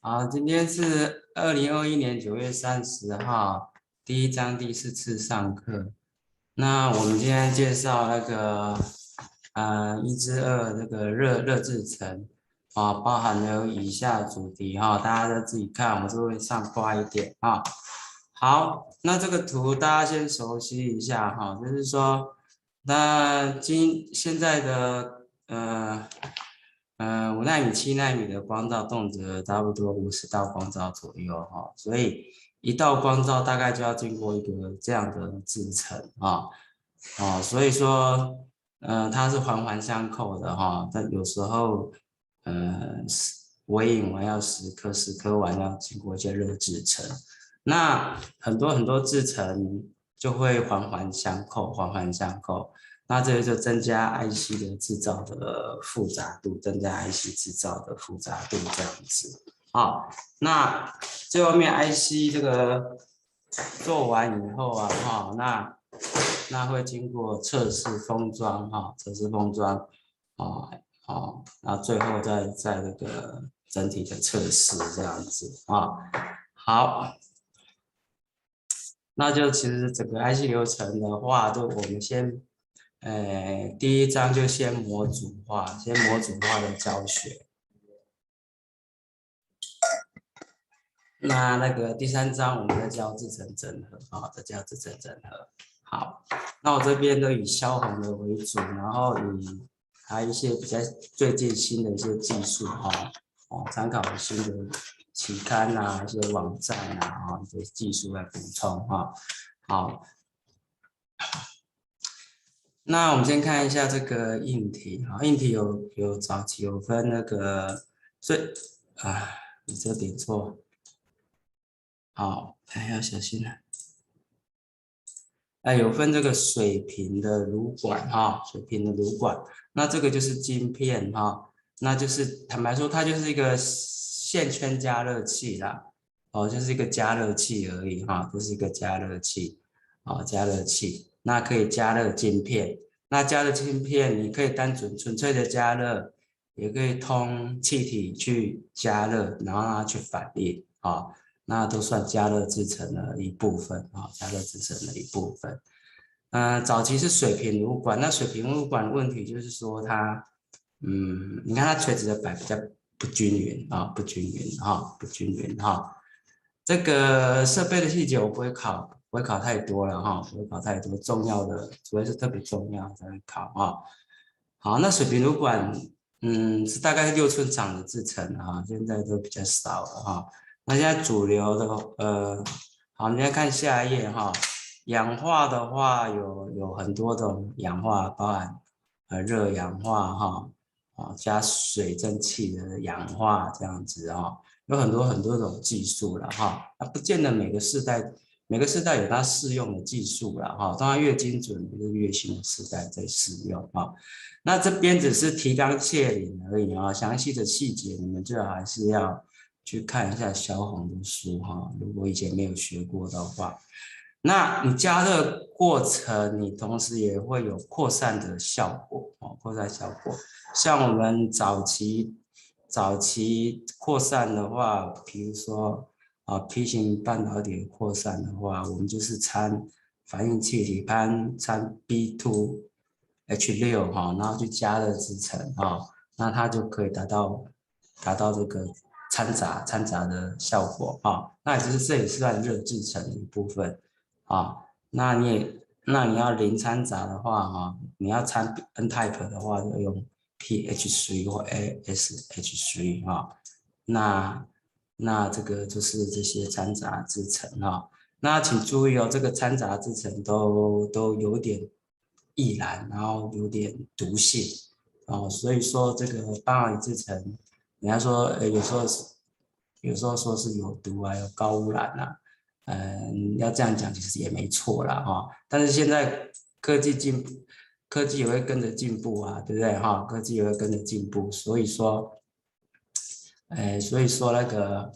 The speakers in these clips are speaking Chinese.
好，今天是2021年9月30号，第一章第4次上课。那我们今天介绍那个1至2这个热制程啊，包含了以下主题哈，大家都自己看，我就会上快一点啊。好，那这个图大家先熟悉一下哈，就是说，那现在的5奈米、7奈米的光照动辄差不多50道光照左右哈，所以一道光照大概就要经过一个这样的制程啊，所以说它是环环相扣的哈，但有时候微影完要10颗，10颗完要经过一些热制程，那很多制程就会环环相扣，环环相扣。那这个就增加 IC 的制造的复杂度，增加 IC 制造的复杂度这样子。好，那最后面 IC 这个做完以后啊，那会经过测试封装测试封装，然后最后再那个整体的测试这样子啊。好，那就其实整个 IC 流程的话，就我们先。第一章就先模组化的教学。那个第3章我们再教制程整合再教制程整合。好，那我这边都以消红的为主，然后还有一些比较最近新的一些技术参考新的期刊一些网站一些技术来补充好。那我们先看一下这个硬体硬体有早期有分那个你这点错，好，要小心了。有分这个水平的炉管水平的炉管，那这个就是晶片那就是坦白说，它就是一个线圈加热器啦，就是一个加热器而已就是一个加热器加热器，那可以加热晶片。那加热晶片，你可以纯粹的加热，也可以通气体去加热，然后让它去反应那都算加热制程的一部分加热制程的一部分。早期是水平炉管，那水平炉管的问题就是说它，你看它垂直的摆比较不均匀不均匀这个设备的细节我不会考太多了不会考太多重要的，除非是特别重要才会考好，那水平炉管，是大概6寸长的制程现在都比较少了那现在主流的好，你再看下一页氧化的话有很多种氧化，包含热氧化加水蒸气的氧化这样子有很多种技术了那不见得每个世代有它适用的技术了当然越精准就是越新的世代在使用那这边只是提纲挈领而已详细的细节你们最好还是要去看一下萧红的书如果以前没有学过的话。那你加热过程，你同时也会有扩散的效果扩散效果。像我们早期扩散的话，比如说P 型半导体扩散的话，我们就是掺反应气体掺 B2H6然后去加热制成那它就可以达到这个掺杂的效果那这也是算热制成的一部分那你要零掺杂的话你要掺 N type 的话，就用 PH3 或 ASH3 那这个就是这些掺杂制成那请注意这个掺杂制成都有点易燃，然后有点毒性所以说这个半导体制成，人家说有时候说是有毒有高污染要这样讲其实也没错啦但是现在科技进步，科技也会跟着进步对不对科技也会跟着进步，所以说那个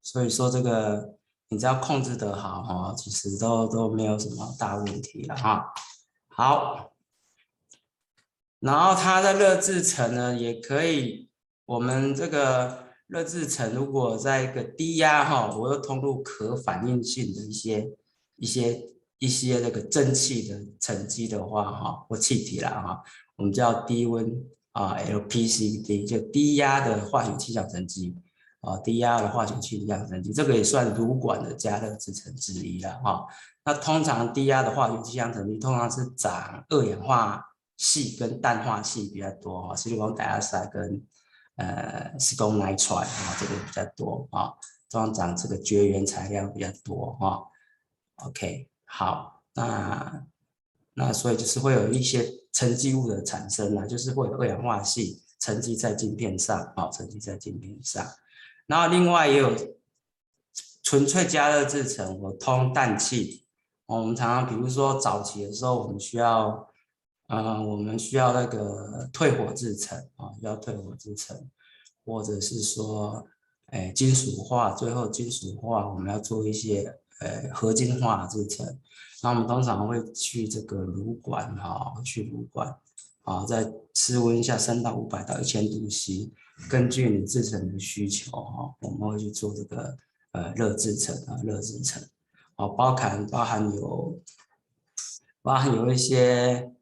所以说这个你只要控制得好其实都没有什么大问题了好，然后它的热制程呢，也可以我们这个热制层如果在一个低压哈，我又通入可反应性的一些那个蒸汽的沉积的话哈，或气体啦哈，我们叫低温LPCVD， 就低压的化学气象沉积低压的化学气象沉积，这个也算炉管的加热制成之一了哈。那通常低压的化学气象沉积通常是长二氧化系跟氮化系比较多哈，silicon dioxide 跟silicon nitride 这个比较多通常长这个绝缘材料比较多OK， 好，那所以就是会有一些沉积物的产生就是会有二氧化系沉积在镜片上沉积在镜片上。然后另外也有纯粹加热制成，我通氮气。我们常常比如说早期的时候，我们需要那个退火制成要退火制成，或者是说金属化，最后金属化我们要做一些合金化制成。那我们通常会去这个炉管去炉管在室温下3到500到1000度 C， 根据你制成的需求我们会去做这个热制成热制成包含有一些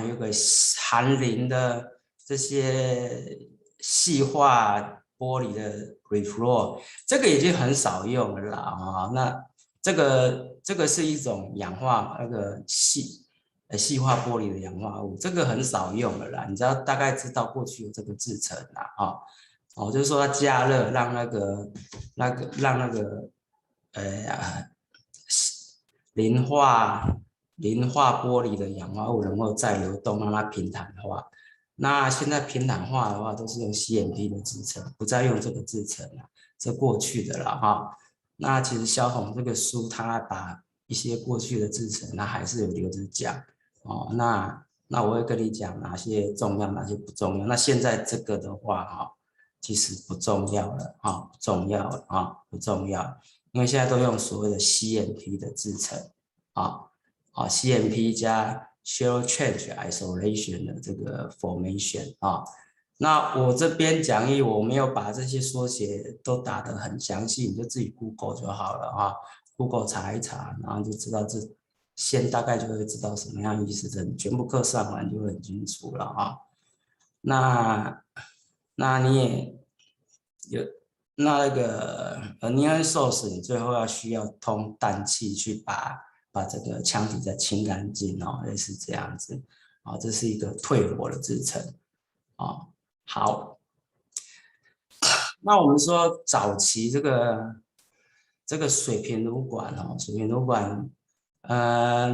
有个含磷的这些细化玻璃的 reflow， 这个已经很少用了啦那这个是一种氧化那个细化玻璃的氧化物，这个很少用了啦。你大概知道过去有这个制成啦就是说它加热让那个磷化玻璃的氧化物能够再流动，让它平坦化。那现在平坦化的话，都是用 CMP 的制成，不再用这个制成了，这过去的了那其实萧红这个书，他把一些过去的制成，他还是有留着讲那我会跟你讲哪些重要，哪些不重要。那现在这个的话其实不重要了不重要了不重要，因为现在都用所谓的 CMP 的制成CMP 加 Shell Change Isolation 的这个 formation那我这边讲义我没有把这些缩写都打得很详细，你就自己 Google 就好了Google 查一查，然后就知道大概就会知道什么样意思，全部课上完就会很清楚了那你也有那个neon source， 你最后需要通氮气去把这个腔体再清干净类似这样子这是一个退火的制成好，那我们说早期这个水平炉管水平炉管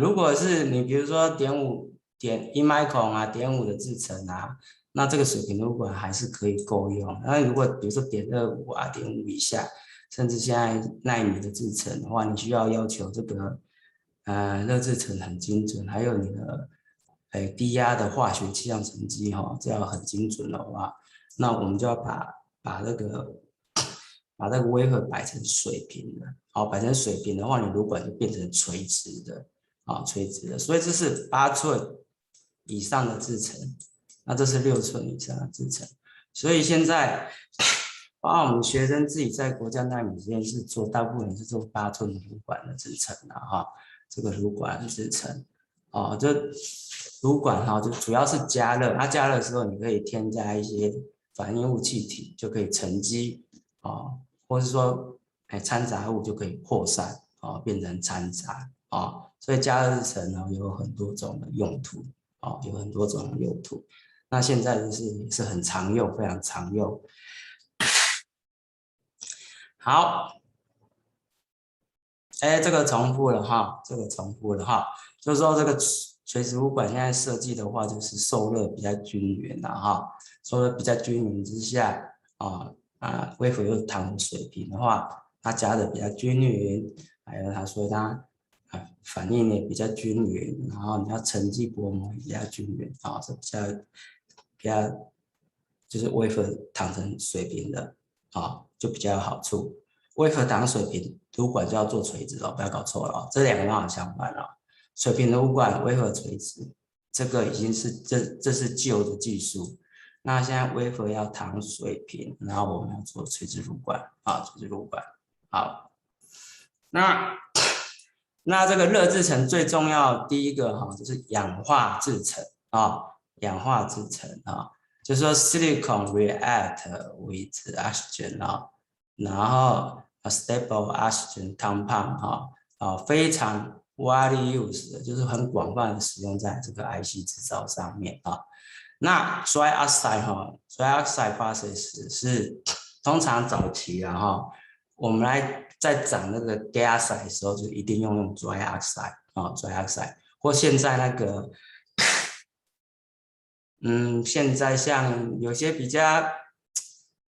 如果是你比如说1.5 micron 0.5的制成那这个水平炉管还是可以够用。那如果比如说0.25 0.5以下，甚至现在奈米的制成的话，你需要求这个热制成很精准，还有你的低压的化学气象沉积这要很精准的话，那我们就要把那个 wafer 摆成水平的摆成水平的话，你炉管就变成垂直的垂直的。所以这是8寸以上的制程，那这是6寸以上的制程。所以现在包括我们学生自己在国家奈米实验室做，大部分是做8寸炉管的制程这个炉管制程这炉管就主要是加热，它加热的时候你可以添加一些反应物气体，就可以沉积或是说掺杂物就可以扩散变成掺杂所以加热制程有很多种的用途有很多种的用途。那现在也是很常用，非常常用。好，这个重复了就是说这个垂直炉管现在设计的话，就是受热比较均匀受热比较均匀之下wafer 又躺水平的话，它加的比较均匀，还有所以它反应也比较均匀，然后你要沉积薄膜也比较均匀是比较就是 wafer 躺成水平的就比较有好处。wafer 躺水平，炉管就要做垂直不要搞错了这两个刚好相反水平的炉管 wafer 垂直，这个已经是这是旧的技术。那现在wafer要躺水平，然后我们要做垂直入管啊，垂直入管。好，那这个热制程最重要第一个哈，就是氧化制程啊，氧化制程啊，就是说 silicon react with oxygen 啊，然后 a stable oxygen compound 哈，非常 widely used 的，就是很广泛的使用在这个 IC 制造上面啊。那 dry oxide 哈，dry oxide process 是通常早期啊哈，我们在长那个 gas 的时候，就一定用 dry oxide 啊，dry oxide，或现在那个，现在像有些比较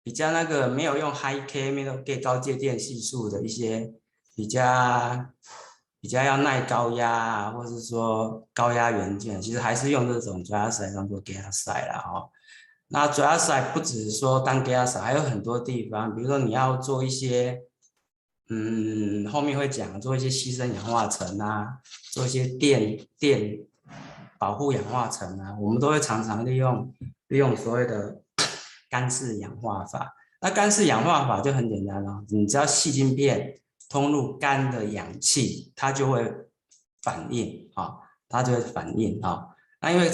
那个没有用 high K 没有给高介电系数的一些比较要耐高压啊，或者说高压元件，其实还是用这种 dry oxide 当做 gas oxide 啦哈。那 dry oxide 不只是说当 gas oxide，还有很多地方，比如说你要做一些。后面会讲做一些牺牲氧化层啊，做一些电保护氧化层啊，我们都会常常利用所谓的干式氧化法。那干式氧化法就很简单了，你只要细晶片通入干的氧气，它就会反应啊，它就会反应啊。那因为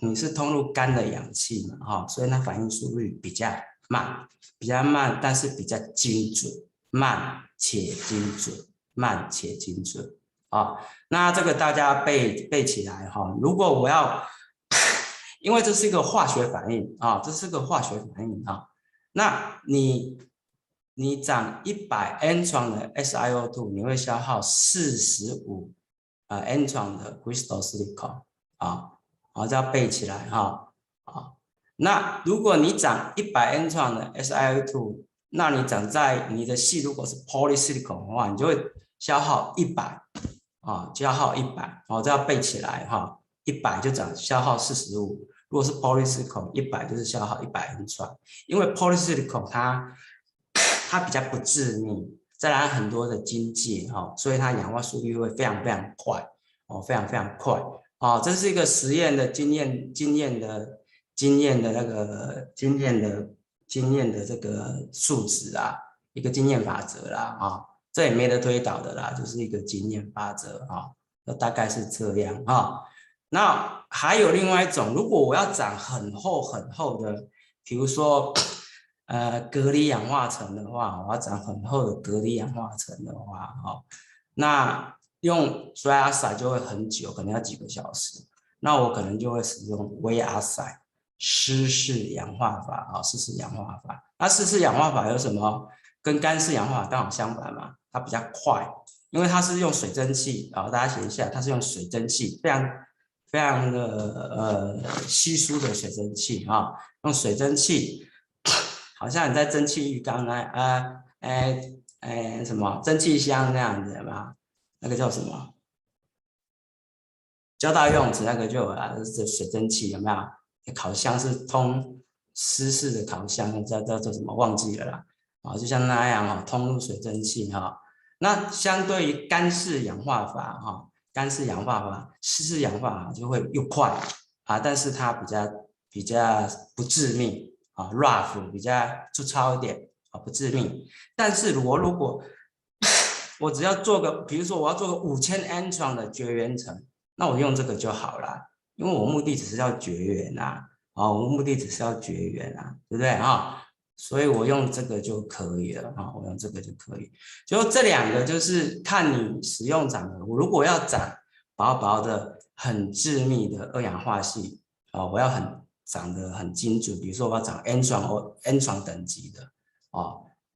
你是通入干的氧气嘛，哈，所以它反应速率比较慢，但是比较精准。慢且精准，慢且精准啊！那这个大家背起来哈。如果我要，因为这是一个化学反应啊，这是个化学反应啊。那你长100 angstrom 的 SiO2， 你会消耗45angstrom 的 crystal silicon 啊，好，这要背起来哈啊。那如果你长100 angstrom 的 SiO2，那你长在你的系如果是 polysilicon 的话，你就会消耗100啊，消耗100，这要背起来哈，100就消耗45。如果是 polysilicon 100就是消耗100 angstrom，因为 polysilicon 它比较不致命，再来很多的晶介哈，所以它氧化速率会非常非常快哦，非常非常快哦。这是一个实验的经验的这个数值啊，一个经验法则啦啊，这也没得推导的啦，就是一个经验法则啊，大概是这样啊。那还有另外一种，如果我要长很厚很厚的，比如说隔离氧化层的话，我要长很厚的隔离氧化层的话，那用 dry oxide 就会很久，可能要几个小时。那我可能就会使用 wet oxide。湿式氧化法啊，湿式氧化法。那湿式氧化法有什么？跟干式氧化法刚好相反嘛，它比较快，因为它是用水蒸气啊，大家写一下，它是用水蒸气，非常非常的稀疏的水蒸气啊，用水蒸气，好像你在蒸汽浴缸什么蒸汽箱那样子嘛，那个叫什么？交大游泳池那个就有啦，是水蒸气有没有？烤箱是通湿式的烤箱，叫做什么忘记了啦。啊，就像那样哈，通入水蒸气哈。那相对于干式氧化法哈，干式氧化法、湿式氧化法就会又快啊，但是它比较不致命啊 ，rough 比较粗糙一点啊，不致命。但是如果我只要做个，比如说我要做个5000 angstrom 的绝缘层，那我用这个就好了。因为我目的只是要绝缘啊，我目的只是要绝缘啊，对不对啊？所以我用这个就可以了啊，我用这个就可以。就这两个就是看你使用长的，我如果要长薄薄的、很致密的二氧化系我要长得很精准，比如说我要长 angstrom 或 angstrom 等级的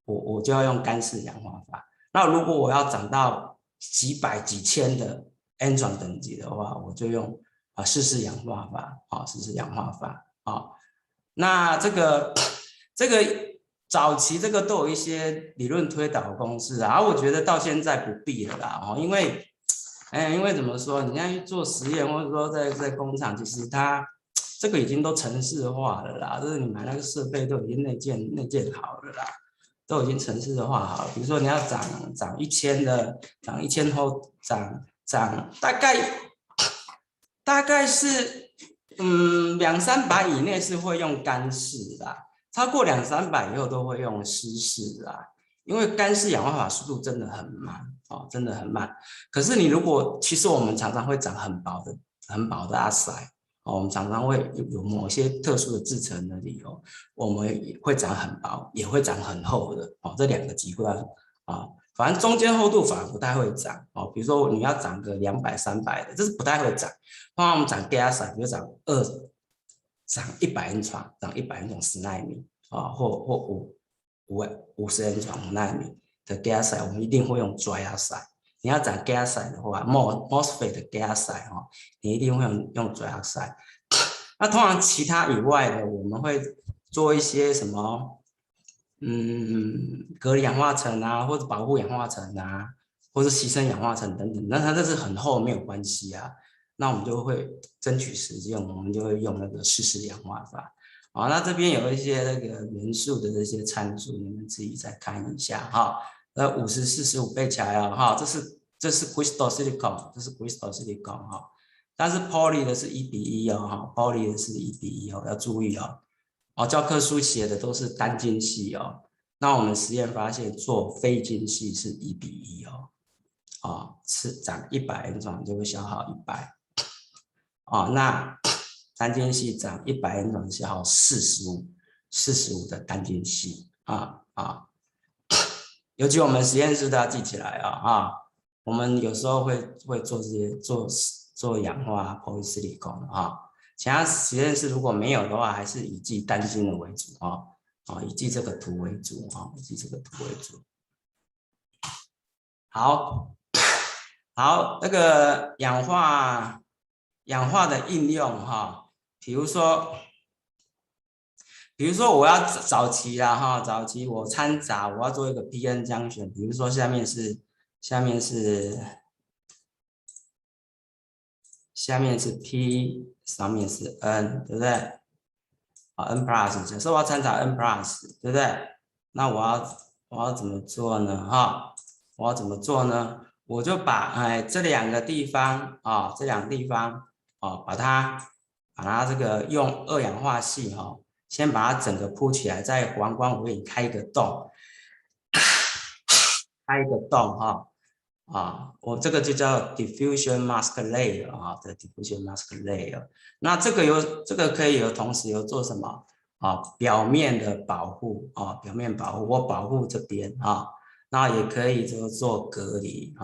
我就要用干式氧化法。那如果我要长到几百几千的 angstrom 等级的话，我就用湿式氧化法湿式氧化法那这个早期这个都有一些理论推导公式啊，我觉得到现在不必了啦因为怎么说，你现在去做实验或者说在工厂，其实它这个已经都程式化了啦，就是你买那个设备都已经内建好了啦，都已经程式化好了。比如说你要长1000的，长1000后长大概是200-300以内是会用干式啦，超过200-300以后都会用湿式啦，因为干式氧化法速度真的很慢哦，真的很慢。可是你如果其实我们常常会长很薄的阿塞哦，我们常常会有某些特殊的制成的理由，我们也会长很薄，也会长很厚的哦，这2个极端啊。反正中间厚度反而不太会长哦，比如说你要长个200-300的，这是不太会长。通常我们长 gas 比如长100 N 床，长100 N 床10奈米啊，或50 N 床5奈米的 gas， 我们一定会用 dry oxide。你要长 gas 的话 ，MOSFET 的 gas 哈，你一定会用 dry oxide。那通常其他以外的，我们会做一些什么？隔离氧化层啊，或者保护氧化层啊，或者牺牲氧化层等等，那它这是很厚没有关系啊。那我们就会争取时间，我们就会用那个湿式氧化法。好，那这边有一些那个元素的这些参数，你们自己再看一下哈。50-45背起来啊哈，这是 crystal silicon， 这是 crystal silicon 哈。但是 poly 的是1:1哦哈 ，poly 的是1:1哦，要注意哦。哦，教科书写的都是单晶系哦，那我们实验发现做非晶系是1:1哦，是长100 N 床就会消耗100，哦，那单晶系长100 N 床消耗45的单晶系尤其我们实验室都要记起来我们有时候会做这些做氧化 polysilicon 其他实验室如果没有的话，还是以记单晶的为主以记这个图为主以记这个图为主。好，那个氧化的应用比如说我要早期啦早期我掺杂我要做一个 PN 浆选，比如说下面是 P， 上面是 N， 对不对？N plus， 假设我要掺杂 N plus， 对不对？那我要怎么做呢？我要怎么做呢？我就把这2个地方把它这个用2氧化系先把它整个铺起来，在环光我给你开一个洞我这个就叫 diffusion mask layer 的 diffusion mask layer。那这个可以同时有做什么表面的保护表面保护，我保护这边那也可以做隔离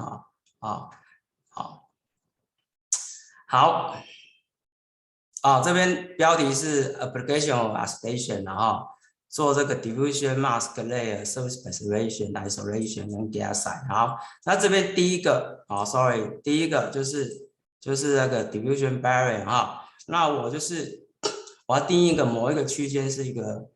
好这边标题是 application of oxidation 做这个 diffusion mask layer surface preservation isolation 跟 gasite。好，那这边第一个第一个就是那个 diffusion barrier 那我要定义某一个区间是一个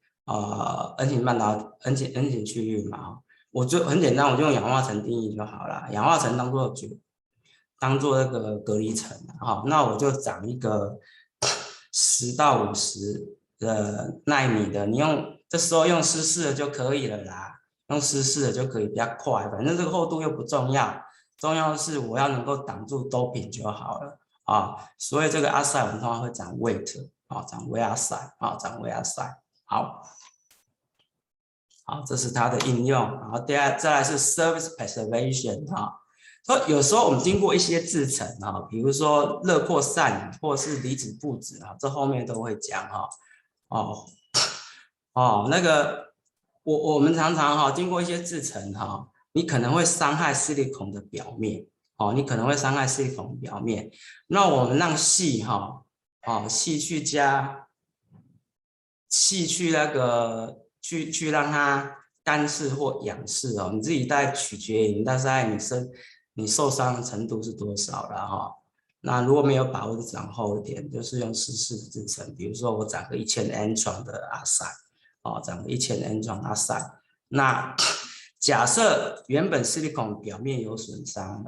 N 型半导 N 型区域嘛我就很简单，我就用氧化层定义就好了，氧化层当做那个隔离层那我就长一个10到50的奈米的，这时候用湿式的就可以了啦，用湿式的就可以比较快，反正这个厚度又不重要，重要的是我要能够挡住 doping 就好了所以这个 oxide 我们通常会长 weight 长 weight oxide 长 weight oxide。好，这是它的应用，然后再来是 surface preservation 所以有时候我们经过一些制程比如说热扩散或是离子布质这后面都会讲那个我们常常经过一些制程你可能会伤害 silicon 的表面你可能会伤害 silicon 表面，那我们让细去那个去让它干式或氧式你自己在取决于大概你受伤的程度是多少了那如果没有把握就长厚一点，就是用湿式的制成，比如说我长个1000 N 床的阿塞长个1000 N 床阿塞。那假设原本 silicon 表面有损伤，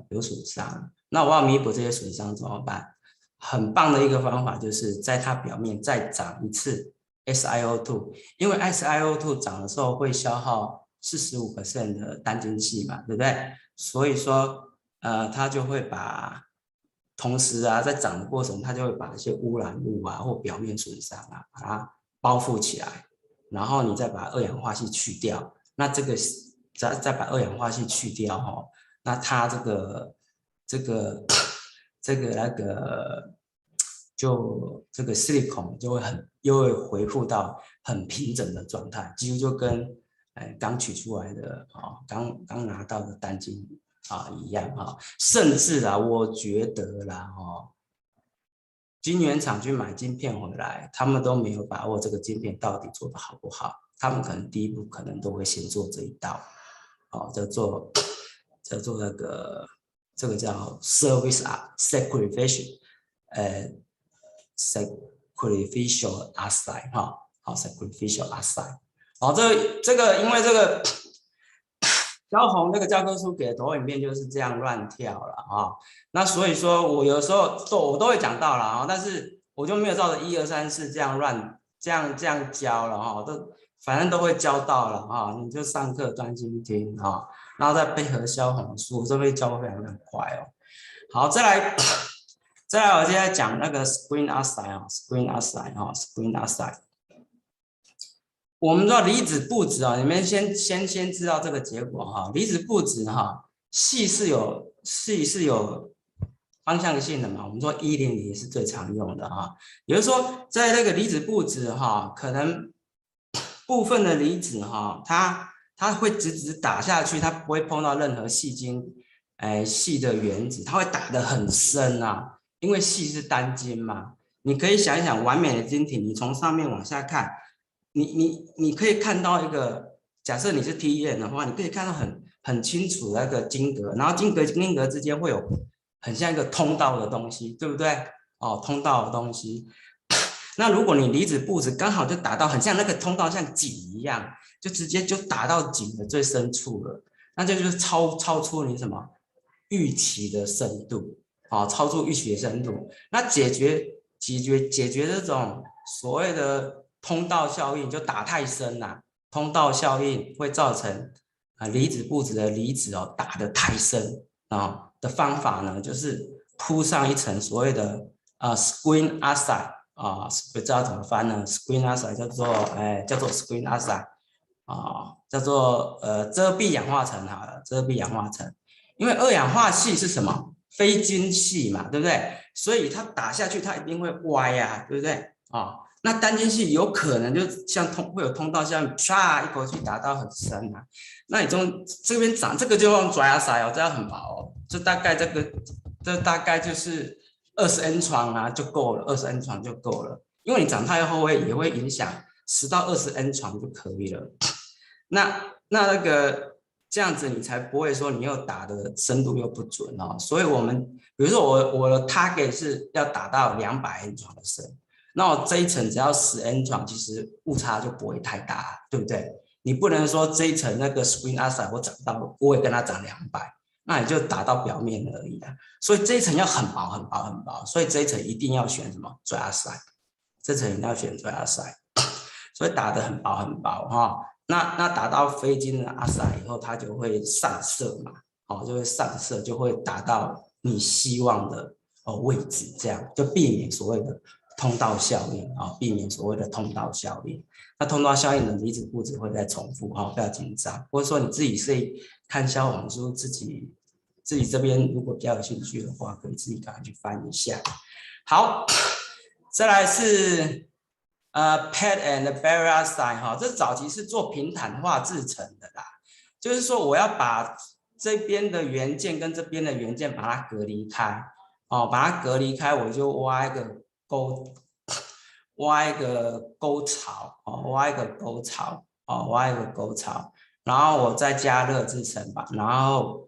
那我要弥补这些损伤怎么办？很棒的一个方法就是在它表面再长一次 SiO2， 因为 SiO2 长的时候会消耗45% 的单晶系嘛，对不对？所以说它就会把同时啊，在长的过程，它就会把一些污染物啊或表面损伤啊，把它包覆起来，然后你再把二氧化硒去掉，那这个再把二氧化硒去掉哈，那它这个那个就这个 silicone 就会又会恢复到很平整的状态，几乎就跟刚取出来的刚拿到的单晶一样甚至我觉得啦晶圆厂去买晶片回来，他们都没有把握这个晶片到底做得好不好，他们可能第一步可能都会先做这一道叫做那个这个叫 service sacrificial sacrificial oxide sacrificial oxide 这个因为这个萧红那个教科书给的投影片就是这样乱跳了那所以说我有时候我都会讲到了但是我就没有照着1、2、3、4这样这样教了反正都会教到了你就上课专心听然后再配合萧红的书，这边教非常快好，再来，我现在讲那个 screen oxide screen oxide。我们知道离子布质你们先知道这个结果离子布质系是有方向性的嘛，我们说100是最常用的也就是说，在那个离子布质可能部分的离子它会直打下去，它不会碰到任何细晶细的原子，它会打得很深因为细是单晶嘛。你可以想一想完美的晶体，你从上面往下看，你可以看到一个，假设你是 T-EM 的话，你可以看到很清楚那个晶格，然后晶格之间会有很像一个通道的东西，对不对？通道的东西。那如果你离子布质刚好就打到很像那个通道，像井一样，就直接就打到井的最深处了，那这就是超出你什么预期的深度超出预期的深度。那解决这种所谓的通道效应，就打太深通道效应会造成离子布质的离子打得太深的方法呢，就是铺上一层所谓的screen oxide。不知道怎么翻呢 ？screen oxide 叫做 screen oxide 叫做遮蔽氧化层好了，遮蔽氧化层。因为二氧化硒是什么？非晶系嘛，对不对？所以它打下去它一定会歪对不对那单晶系有可能就像会有通道，像唰一口气打到很深那你从这边长这个就用 dry oxide 这样很薄这大概就是20 N 床就够了，20 N 床就够了，因为你长太厚也会影响10到20 N 床就可以了。那个这样子你才不会说你又打的深度又不准所以我们比如说我的 target 是要打到200 N 床的深，那我这一层只要10 N 床，其实误差就不会太大，对不对？你不能说这一层那个 screen oxide 我长到我也跟它长200。那你就打到表面而已所以这一层要很薄很薄很薄，所以这一层一定要选什么 dry oxide， 这层一定要选 dry oxide， 所以打得很薄很薄那打到非晶的 oxide 以后，它就会散射嘛就会散射，就会达到你希望的位置，这样就避免所谓的通道效应避免所谓的通道效应。那通道效应的离子布质会再重复不要紧张，或者说你自己是看消防书自己这边如果比较有兴趣的话，可以自己赶快去翻一下。好，再来是PET and barrier oxide这早期是做平坦化制成的啦，就是说我要把这边的元件跟这边的元件把它隔离开把它隔离开，我就挖一个沟槽挖一个沟槽，然后我再加热制成吧，然后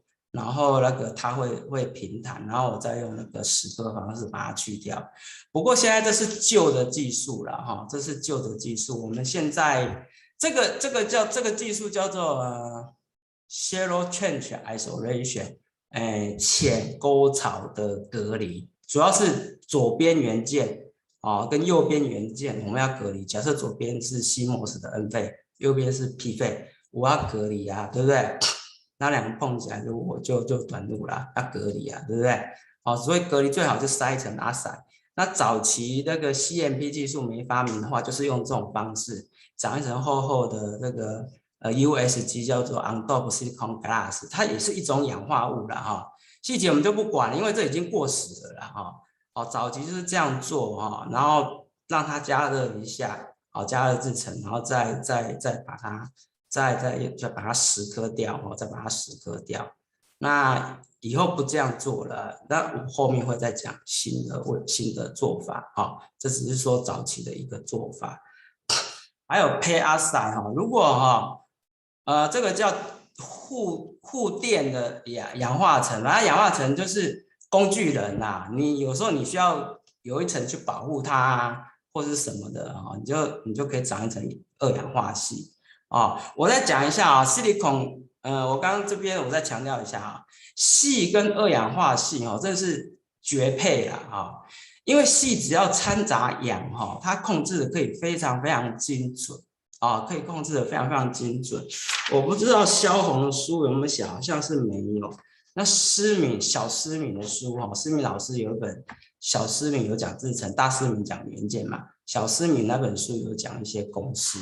那个它会平坦，然后我再用那个蚀刻的方式把它去掉。不过现在这是旧的技术了这是旧的技术。我们现在这个技术叫做shallow trench isolation， 浅沟槽的隔离，主要是左边元件跟右边元件我们要隔离。假设左边是西莫斯的 N 费，右边是 P 费，我要隔离对不对？那两个碰起来就短路啦，要隔离对不对？哦，所以隔离最好就塞一层阿塞。那早期那个 CMP 技术没发明的话，就是用这种方式长一层厚厚的那个USG 叫做 on-doped silicon glass， 它也是一种氧化物啦哈。细节我们就不管了，因为这已经过时了啦哈。哦，早期就是这样做哈，然后让它加热一下，好加热制成，然后再把它再把它蚀刻掉哦，再把它蚀刻掉。那以后不这样做了，那我后面会再讲新的做法啊、哦，这只是说早期的一个做法。还有 pay aside 哈，如果哈这个叫护垫的氧化层，它氧化层就是工具人呐、啊，你有时候你需要有一层去保护它啊，或是什么的啊、哦，你就可以长一层二氧化系啊、哦。我再讲一下啊、哦、，silicon，我刚刚这边我再强调一下啊、哦，矽跟二氧化系哦，这是绝配啦啊、哦。因为矽只要掺杂氧哈，它控制的可以非常非常精准啊，可以控制的非常非常精准。我不知道萧红的书有没有写，好像是没有。那小思敏的书哈，思敏老师有一本小思敏有讲制程，大思敏讲元件嘛。小思敏那本书有讲一些公式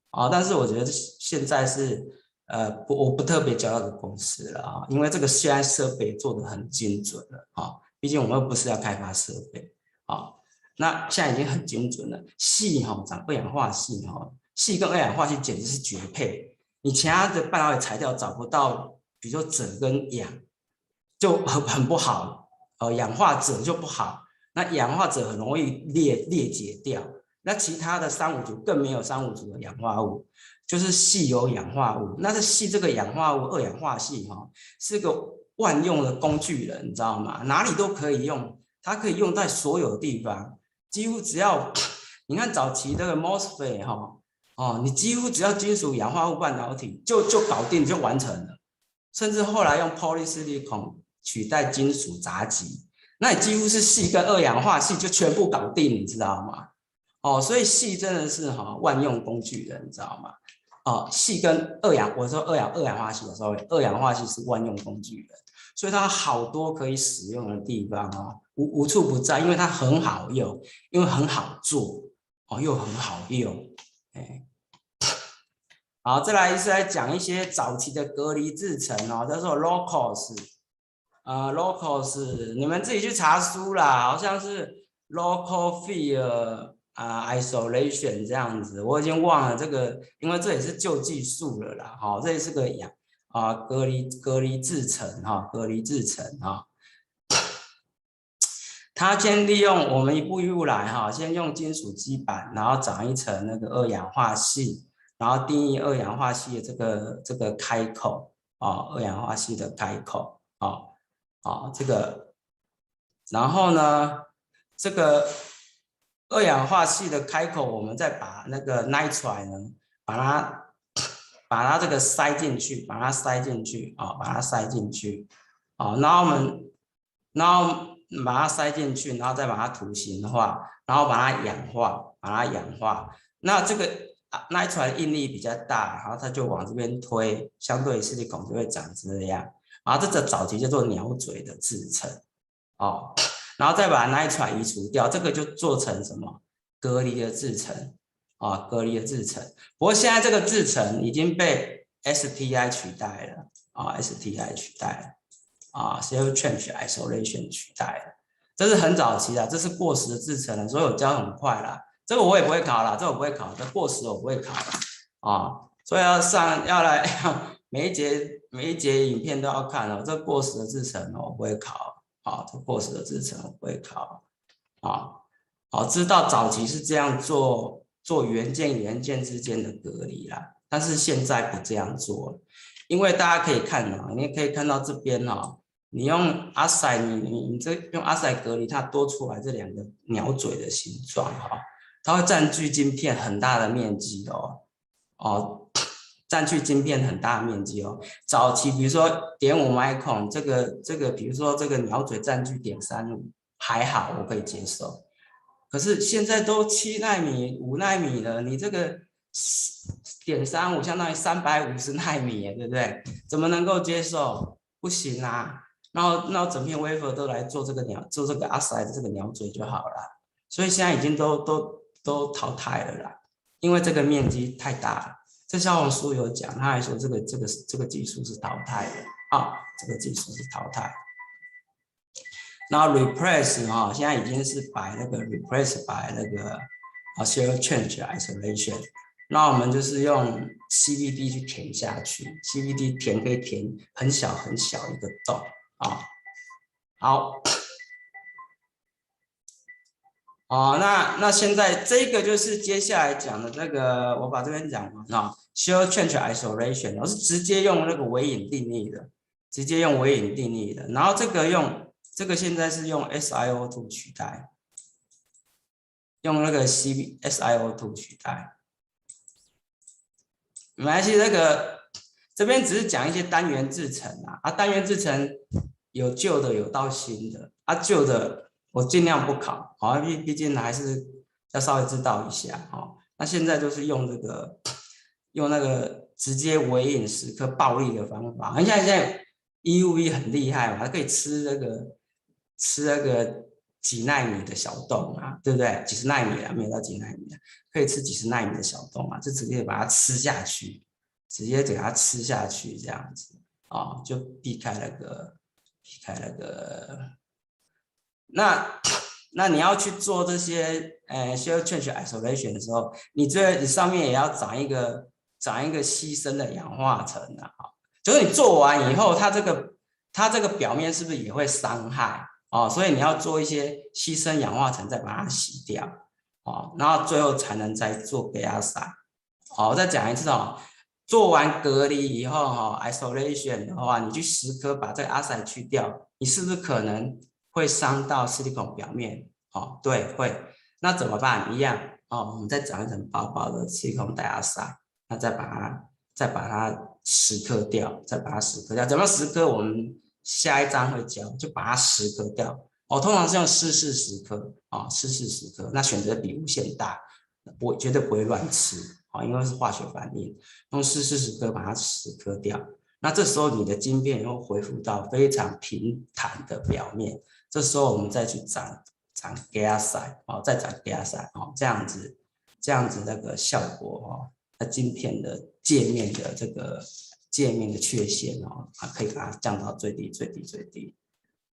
啊，但是我觉得现在是我不特别教那个公式了啊，因为这个现在设备做的很精准了啊，毕竟我们又不是要开发设备。好，那现在已经很精准了。矽哈长二氧化矽哈，矽跟二氧化矽简直是绝配。你其他的半导体材料找不到，比如说锗跟氧，就很不好。氧化锗就不好，那氧化锗很容易裂解掉。那其他的三五组更没有三五组的氧化物，就是矽有氧化物。那这矽这个氧化物二氧化矽哈，是个万用的工具人，你知道吗？哪里都可以用。它可以用在所有地方，几乎只要你看早期这个 MOSFET 哈哦，你几乎只要金属氧化物半导体就搞定就完成了，甚至后来用 polysilicon 取代金属杂极，那你几乎是矽跟二氧化矽就全部搞定，你知道吗？哦，所以矽真的是哈万用工具人，你知道吗？哦，矽跟我说二氧化矽的时候，二氧化矽是万用工具人。所以它好多可以使用的地方哦，无处不在，因为它很好用，因为很好做哦，又很好用，哎，好，再来是来讲一些早期的隔离制程哦，叫做 locals，你们自己去查书啦，好像是 local field isolation 这样子，我已经忘了这个，因为这也是旧技术了啦，好，这也是个隔离制程哈，隔离制程哈。它先利用我们一步一步来哈，先用金属基板，然后长一层那个二氧化矽，然后定义二氧化矽的这个开口啊，二氧化矽的开口这个，然后呢，这个二氧化矽的开口，我们再把那个 nitride 呢，把它这个塞进去，把它塞进去啊，把它塞进去啊，然后把它塞进去，然后再把它图形化，然后把它氧化，那这个拿出来的应力比较大，然后它就往这边推，相对silicon就会长这样。然后这个早期叫做鸟嘴的制成哦，然后再把那一串移除掉，这个就做成什么隔离的制成啊，隔离的制成。不过现在这个制成已经被 STI 取代了啊，STI 取代了啊，Self Change Isolation 取代了。这是很早期的，这是过时的制成了，所以我教很快啦。这个我也不会考啦，这个我不会考，这过时我不会考啦啊。所以要来每一节影片都要看哦，这过时的制成哦，我不会考啊，这过时的制成我不会考啊。好，知道早期是这样做元件之间的隔离啦，但是现在不这样做，因为大家可以看啊，你也可以看到这边哦，你用阿塞，你这用阿塞隔离，它多出来这两个鸟嘴的形状哈，它会占据晶片很大的面积哦，占据晶片很大的面积哦。早期比如说0.5 micron，这个，比如说这个鸟嘴占据0.35，还好我可以接受。可是现在都7奈米、5奈米了，你这个0.35相当于350奈米，对不对？怎么能够接受？不行啊！然后整片 wafer 都来做这个做这个 oxide 的这个鸟嘴就好了。所以现在已经都淘汰了啦，因为这个面积太大了。这小红书有讲，他还说这个技术是淘汰的啊，这个技术是淘汰。然后 replace 现在已经是摆那个 replace 摆那个share change isolation。那我们就是用 CVD 去填下去 ，CVD 填可以填很小很小一个洞啊。好。那现在这个就是接下来讲的这个，我把这边讲完啊。Share change isolation， 我是直接用那个微隐定义的，直接用微隐定义的。然后这个现在是用 SiO2 取代，用那个 SiO2 取代。没关系，这边只是讲一些单元制程单元制程有旧的有到新的旧的。我尽量不考，毕竟还是要稍微知道一下那现在就是用那个直接微隐蚀刻暴力的方法。现在 EUV 很厉害嘛，它可以吃那个几奈米的小洞对不对？几十奈米没有到几奈米可以吃几十奈米的小洞就直接把它吃下去，直接给它吃下去这样子就避开那个。那你要去做这些share change isolation 的时候，你上面也要长一个牺牲的氧化层就是你做完以后，它这个表面是不是也会伤害所以你要做一些牺牲氧化层，再把它洗掉然后最后才能再做 gas 我再讲一次做完隔离以后isolation 的话，你去10颗把这个 oxide 去掉，你是不是可能会伤到 silicon 表面对，会。那怎么办？一样我们再长一层薄薄的 silicon dioxide， 那再把它10颗掉，再把它10颗掉。怎么10颗？我们下一章会教，就把它10颗掉通常是用湿式10颗湿式10颗，那选择比无限大，绝对不会乱吃因为是化学反应，用湿式10颗把它10颗掉。那这时候你的晶片又恢复到非常平坦的表面，这时候我们再去长 gas 再长 gas 这样子那个效果那晶片的界面的缺陷可以把它降到最低。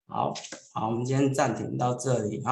好，我们今天暂停到这里